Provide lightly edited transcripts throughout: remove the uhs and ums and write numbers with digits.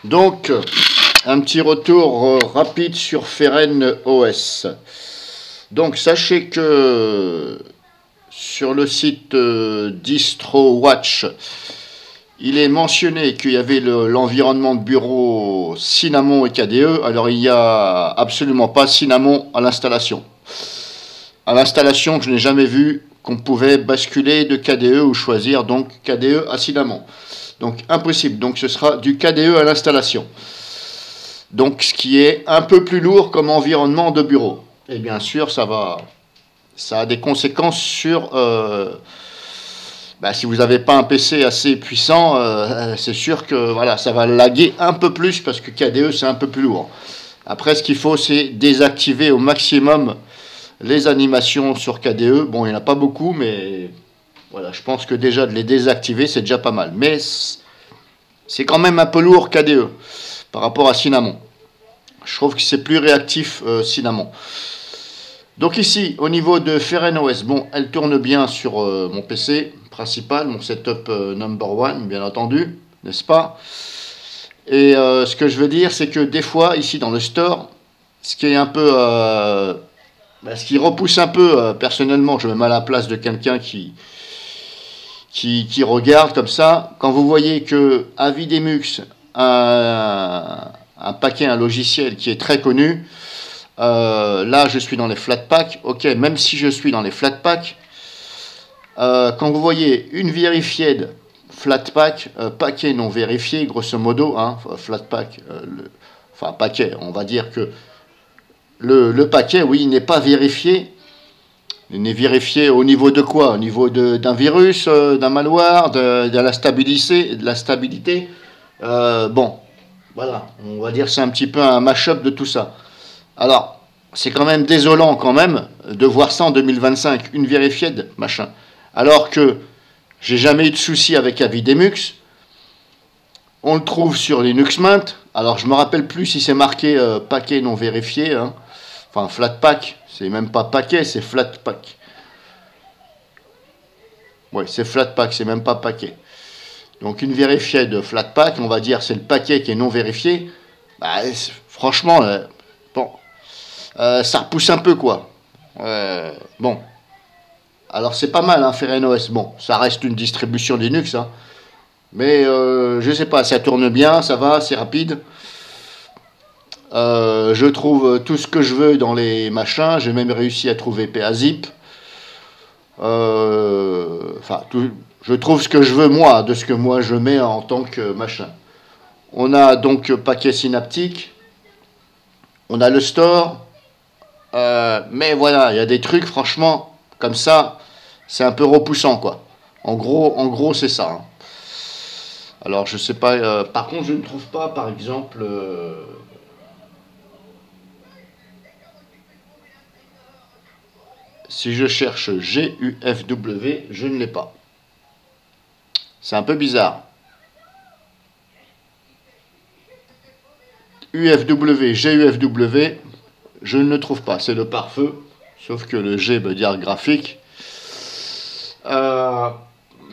Donc, un petit retour rapide sur Feren OS. Donc, sachez que sur le site DistroWatch, il est mentionné qu'il y avait l'environnement de bureau Cinnamon et KDE. Alors, il n'y a absolument pas Cinnamon à l'installation. À l'installation, je n'ai jamais vu qu'on pouvait basculer de KDE ou choisir donc KDE à Cinnamon. Donc, impossible. Donc, ce sera du KDE à l'installation. Donc, ce qui est un peu plus lourd comme environnement de bureau. Et bien sûr, ça a des conséquences sur... si vous n'avez pas un PC assez puissant, c'est sûr que voilà, ça va laguer un peu plus parce que KDE, c'est un peu plus lourd. Après, ce qu'il faut, c'est désactiver au maximum les animations sur KDE. Bon, il n'y en a pas beaucoup, mais voilà, je pense que déjà de les désactiver, c'est déjà pas mal. Mais c'est quand même un peu lourd KDE par rapport à Cinnamon. Je trouve que c'est plus réactif Cinnamon. Donc ici, au niveau de Feren OS, bon, elle tourne bien sur mon PC principal, mon setup number one, bien entendu, n'est-ce pas? Et ce que je veux dire, c'est que des fois, ici dans le store, ce qui est un peu... ce qui repousse un peu, personnellement, je me mets à la place de quelqu'un qui regarde comme ça, quand vous voyez que Avidemux, un paquet, un logiciel qui est très connu, là je suis dans les Flatpak, ok, même si je suis dans les Flatpak, quand vous voyez une verified Flatpak, paquet non vérifié, grosso modo, hein, Flatpak, enfin paquet, on va dire que le paquet, oui, n'est pas vérifié. Il n'est vérifié au niveau de quoi? Au niveau d'un virus, d'un malware, de la stabilité. Bon, voilà, on va dire c'est un petit peu un mash-up de tout ça. Alors, c'est quand même désolant quand même de voir ça en 2025, une verified, machin. Alors que j'ai jamais eu de souci avec Avidemux. On le trouve sur Linux Mint. Alors, je me rappelle plus si c'est marqué paquet non vérifié, hein. Enfin, Flatpak, c'est même pas paquet, c'est Flatpak. Oui, c'est Flatpak, c'est même pas paquet. Donc une vérifiée de Flatpak, on va dire c'est le paquet qui est non vérifié. Franchement, bon, ça repousse un peu quoi. Bon, alors c'est pas mal, hein, Feren OS. Bon, ça reste une distribution Linux, hein. Mais je sais pas, ça tourne bien, ça va, c'est rapide. Je trouve tout ce que je veux dans les machins. J'ai même réussi à trouver PAZip. Je trouve ce que je veux moi, de ce que moi je mets en tant que machin. On a donc paquet synaptique. On a le store. Mais voilà, il y a des trucs, franchement, comme ça, c'est un peu repoussant, quoi. En gros c'est ça, hein. Alors, je sais pas. Par contre, je ne trouve pas, par exemple... si je cherche GUFW, je ne l'ai pas. C'est un peu bizarre. UFW, GUFW, je ne le trouve pas. C'est le pare-feu, sauf que le G veut dire graphique. Je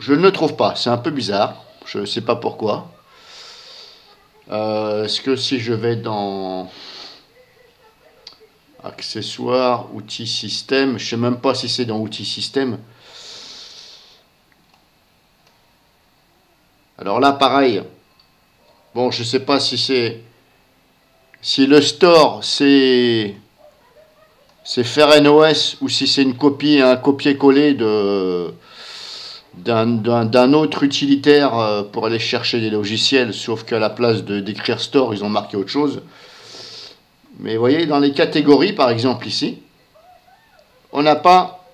ne le trouve pas. C'est un peu bizarre. Je ne sais pas pourquoi. Est-ce que si je vais dans accessoires, outils système, je ne sais même pas si c'est dans outils système. Alors là, pareil. Bon, je ne sais pas si c'est... Si le store, c'est Feren OS ou si c'est une copie, un copier-coller d'un autre utilitaire pour aller chercher des logiciels, sauf qu'à la place d'écrire store, ils ont marqué autre chose. Mais vous voyez, dans les catégories, par exemple ici, on n'a pas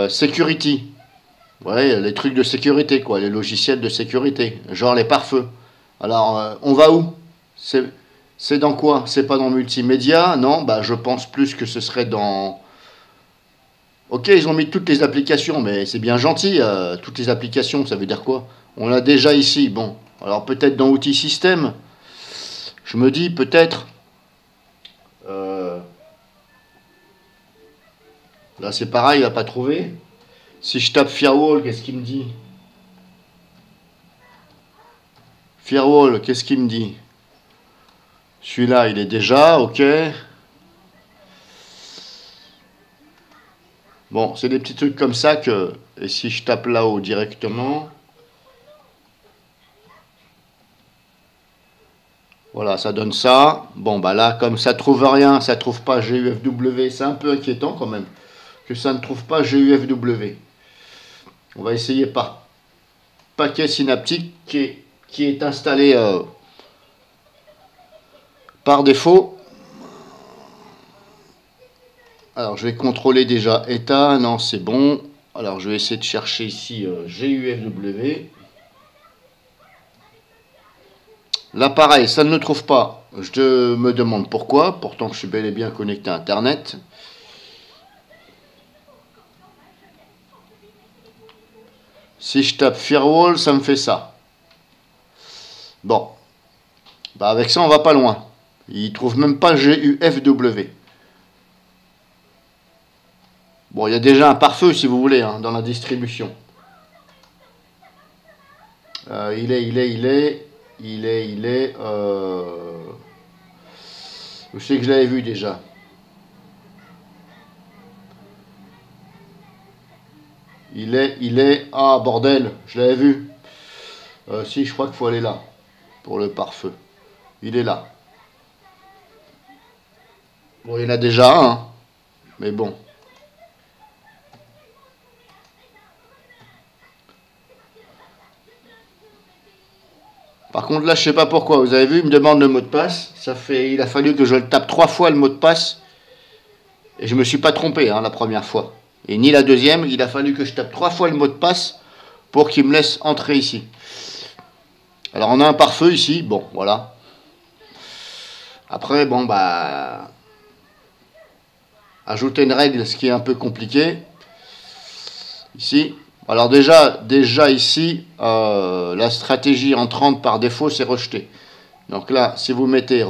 security. Ouais, les trucs de sécurité, quoi, les logiciels de sécurité, genre les pare-feux. Alors, on va où? C'est dans quoi? C'est pas dans multimédia? Non, je pense plus que ce serait dans... Ok, ils ont mis toutes les applications, mais c'est bien gentil, toutes les applications, ça veut dire quoi? On l'a déjà ici, bon. Alors peut-être dans outils système, je me dis peut-être... là c'est pareil, il va pas trouver. Si je tape firewall, qu'est-ce qu'il me dit? Firewall, qu'est-ce qu'il me dit? Celui-là, il est déjà, ok. Bon, c'est des petits trucs comme ça que... Et si je tape là-haut directement... Voilà, ça donne ça. Bon, bah là, comme ça trouve rien, ça trouve pas GUFW, c'est un peu inquiétant quand même que ça ne trouve pas GUFW. On va essayer par paquet synaptique qui est installé par défaut. Alors, je vais contrôler déjà état. Non, c'est bon. Alors, je vais essayer de chercher ici GUFW. Là, pareil, ça ne le trouve pas. Je me demande pourquoi. Pourtant, je suis bel et bien connecté à Internet. Si je tape Firewall, ça me fait ça. Bon. Bah, avec ça, on va pas loin. Il ne trouve même pas GUFW. Bon, il y a déjà un pare-feu, si vous voulez, hein, dans la distribution. Il est... Je sais que je l'avais vu déjà. Il est... Ah, bordel, je l'avais vu. Si, je crois qu'il faut aller là, pour le pare-feu. Il est là. Bon, il y en a déjà un, hein, mais bon. Par contre, là, je sais pas pourquoi. Vous avez vu, il me demande le mot de passe. Il a fallu que je le tape 3 fois le mot de passe. Et je me suis pas trompé, hein, la première fois. Et ni la deuxième. Il a fallu que je tape 3 fois le mot de passe pour qu'il me laisse entrer ici. Alors, on a un pare-feu ici. Bon, voilà. Après, bon, bah... ajouter une règle, ce qui est un peu compliqué. Ici... Alors déjà ici, la stratégie entrante par défaut, c'est rejeter. Donc là, si vous mettez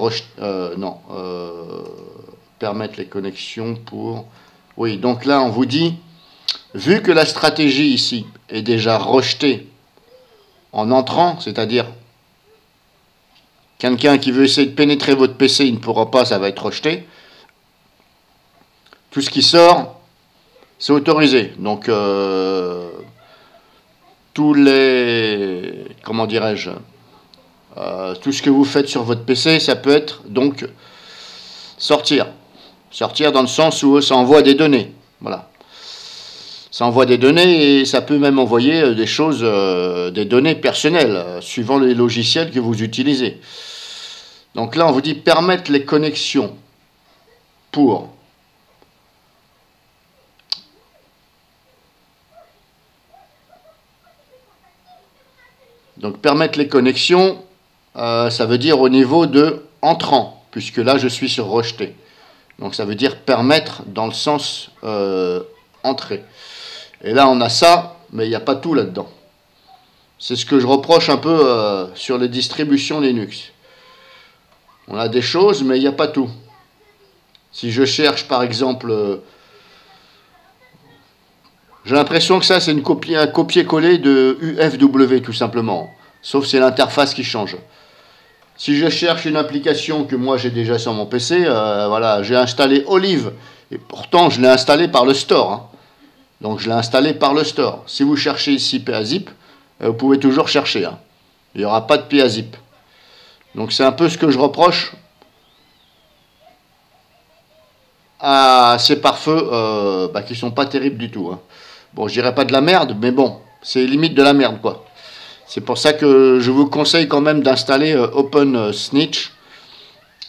permettre les connexions pour... Oui, donc là, on vous dit, vu que la stratégie ici est déjà rejetée en entrant, c'est-à-dire quelqu'un qui veut essayer de pénétrer votre PC, il ne pourra pas, ça va être rejeté. Tout ce qui sort, c'est autorisé. Donc... tous les, comment dirais-je, tout ce que vous faites sur votre PC, ça peut être donc sortir dans le sens où ça envoie des données, voilà, ça envoie des données et ça peut même envoyer des choses, des données personnelles, suivant les logiciels que vous utilisez. Donc là, on vous dit permettre les connexions pour... Donc permettre les connexions, ça veut dire au niveau de entrant, puisque là je suis sur rejeté. Donc ça veut dire permettre dans le sens entrée. Et là on a ça, mais il n'y a pas tout là-dedans. C'est ce que je reproche un peu sur les distributions Linux. On a des choses, mais il n'y a pas tout. Si je cherche par exemple... j'ai l'impression que ça, c'est un copier-coller de UFW, tout simplement. Sauf c'est l'interface qui change. Si je cherche une application que moi j'ai déjà sur mon PC, voilà, j'ai installé Olive. Et pourtant, je l'ai installé par le store. Hein. Donc, je l'ai installé par le store. Si vous cherchez ici PAZip, vous pouvez toujours chercher. Hein. Il n'y aura pas de PAZip. Donc, c'est un peu ce que je reproche à ces pare-feux qui ne sont pas terribles du tout. Hein. Bon, je dirais pas de la merde, mais bon, c'est limite de la merde, quoi. C'est pour ça que je vous conseille quand même d'installer OpenSnitch.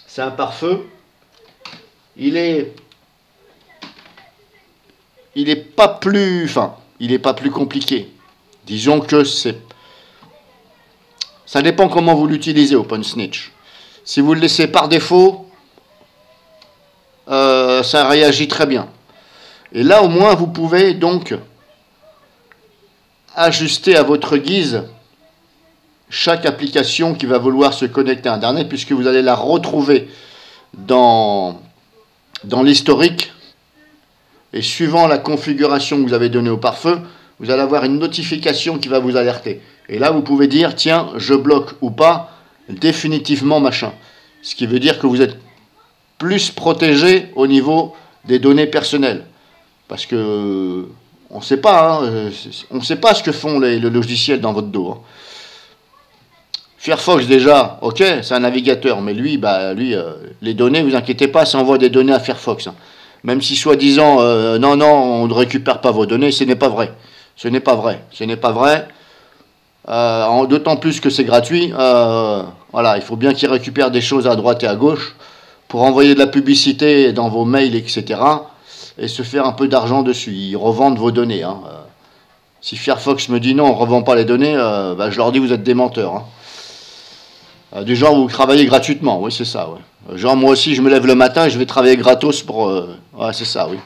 C'est un pare-feu. Il est pas plus, il est pas plus compliqué. Disons que ça dépend comment vous l'utilisez, OpenSnitch. Si vous le laissez par défaut, ça réagit très bien. Et là, au moins, vous pouvez donc ajuster à votre guise chaque application qui va vouloir se connecter à Internet, puisque vous allez la retrouver dans l'historique. Et suivant la configuration que vous avez donnée au pare-feu, vous allez avoir une notification qui va vous alerter. Et là, vous pouvez dire, tiens, je bloque ou pas, définitivement machin. Ce qui veut dire que vous êtes plus protégé au niveau des données personnelles. Parce que on ne sait pas, hein, on ne sait pas ce que font le logiciel dans votre dos. Hein. Firefox déjà, ok, c'est un navigateur, mais lui, les données, vous inquiétez pas, ça envoie des données à Firefox. Hein. Même si soi-disant, non, on ne récupère pas vos données, ce n'est pas vrai. Ce n'est pas vrai. Ce n'est pas vrai. D'autant plus que c'est gratuit. Voilà, il faut bien qu'ils récupèrent des choses à droite et à gauche pour envoyer de la publicité dans vos mails, etc. et se faire un peu d'argent dessus. Ils revendent vos données. Hein. Si Firefox me dit non, on ne revend pas les données, je leur dis vous êtes des menteurs. Hein. Des gens vous travaillez gratuitement, oui c'est ça. Ouais. Genre moi aussi je me lève le matin et je vais travailler gratos pour... ouais c'est ça, oui.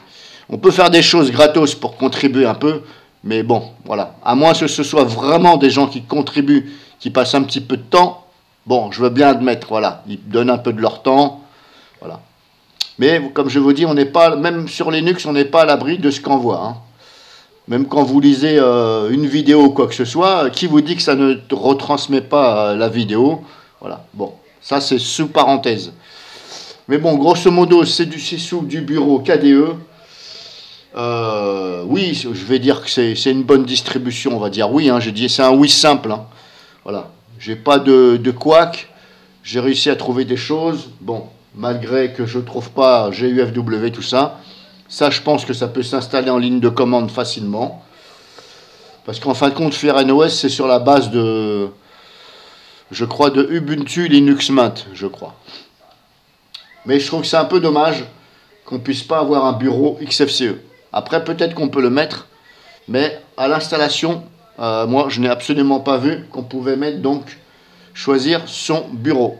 On peut faire des choses gratos pour contribuer un peu, mais bon, voilà. À moins que ce soit vraiment des gens qui contribuent, qui passent un petit peu de temps, bon, je veux bien admettre, voilà. Ils donnent un peu de leur temps, voilà. Mais comme je vous dis, on n'est pas, même sur Linux, on n'est pas à l'abri de ce qu'on voit. Hein. Même quand vous lisez une vidéo ou quoi que ce soit, qui vous dit que ça ne retransmet pas la vidéo? Voilà, bon, ça c'est sous parenthèse. Mais bon, grosso modo, c'est sous du bureau KDE. Oui, je vais dire que c'est une bonne distribution, on va dire oui. Hein, j'ai dit c'est un oui simple. Hein. Voilà, j'ai pas de couac. J'ai réussi à trouver des choses. Bon, malgré que je trouve pas GUFW, tout ça. Ça, je pense que ça peut s'installer en ligne de commande facilement. Parce qu'en fin de compte, FireNOS, c'est sur la base de... je crois de Ubuntu Linux Mint, je crois. Mais je trouve que c'est un peu dommage qu'on ne puisse pas avoir un bureau XFCE. Après, peut-être qu'on peut le mettre, mais à l'installation, moi, je n'ai absolument pas vu qu'on pouvait mettre, donc, choisir son bureau.